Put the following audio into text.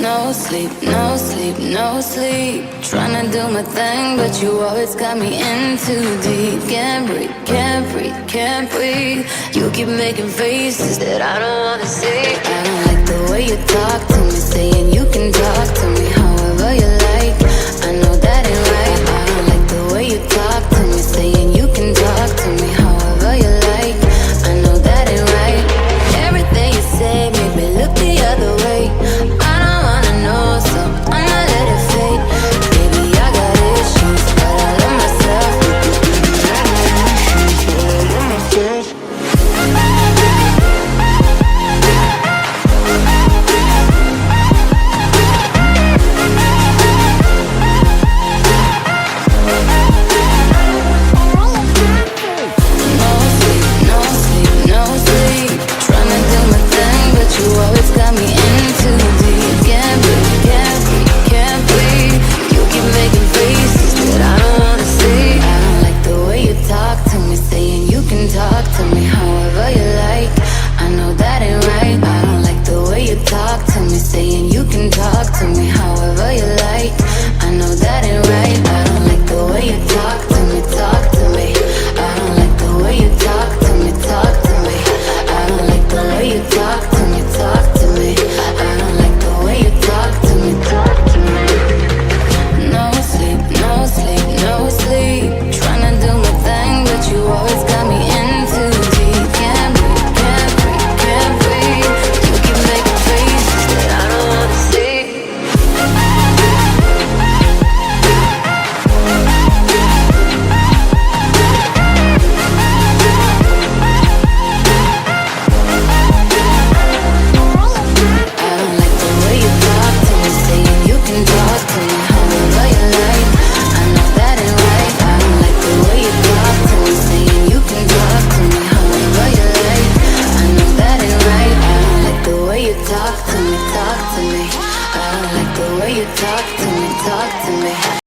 No sleep, no sleep, no sleep. Tryna do my thing, but you always got me in too deep. Can't breathe, can't breathe, can't breathe. You keep making faces that I don't wanna see. I don't like the way you talk to me, saying you can talk to me however you like. I know that ain't right. I don't like the way you talk to me, saying you can talk to me however you like. I know that ain't right. Everything you say made me look the other way. I don't wanna know, so I'ma let it fade. Baby, I got issues, but I love myself. I love myself. You always got me in too deep. Can't breathe, can't breathe, can't breathe. You keep making faces that I don't wanna see. I don't like the way you talk to me, saying you can talk to me however you like. I know that ain't right. I don't like the way you talk to me, saying you can talk to me however you like. I know that ain't right. I don't like the way you talk to me, talk to me. I don't like the way you talk to me, talk to me. I don't like the way you talk to me. Talk to me. I don't like the way you talk to me. Talk to me. No sleep, no sleep, no sleep. Tryna do my thing, but you always got me in too deep. Can't breathe, can't breathe, can't breathe. You keep making faces that I don't wanna see. Talk to me, talk to me. I don't like the way you talk to me, talk to me.